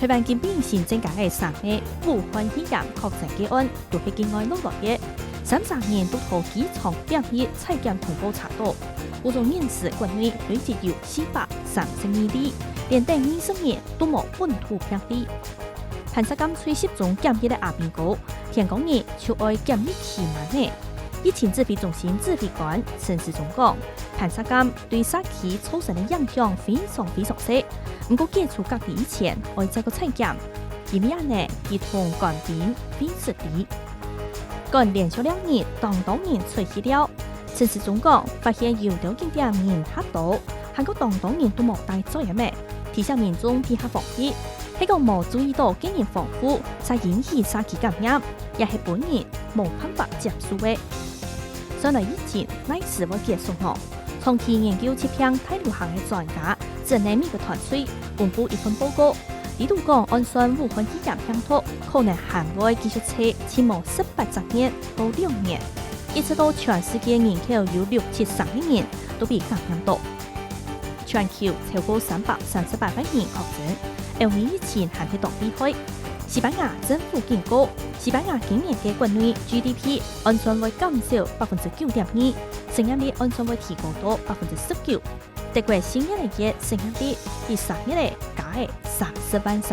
版今年新增加的3例武汉肺炎确诊個案，都係境外落來嘅。33年都同機場檢疫採檢通報查到，嗰種人士國內累計有432例，連續20年都冇本土病例。潘薩金隨集中檢疫的阿兵哥，聽講日就愛檢疫期滿呢。疫情指揮中心指揮官陳時中講，潘薩金對社區造成的影響非常細，唔過解除隔離以前，愛再個採檢，因為呢，佢同官兵非實地。幹連續2日，當人出去了。陳時中講，發現有條景點人較多，韓國當人都冇帶作業嘅，提醒民眾避下防疫。喺個冇注意到經驗豐富，才引起社區感染，也係本人冇辦法接受嘅。上來疫情乃是會結束後，長期研究疾病大流行嘅專家正喺美國團隊公布一份報告，呢度講按算武漢肺炎病毒可能還會繼續測前無18年到2年，一直到全世界人口有673億人都被感染到，全球超過338萬人確診。由於疫情還係當厲害，西班牙政府警告，西班牙今年嘅國內 GDP 按算會減少9.2%，生產率按算會提高到19%。德國新一年嘅生產率比上一年加30萬人。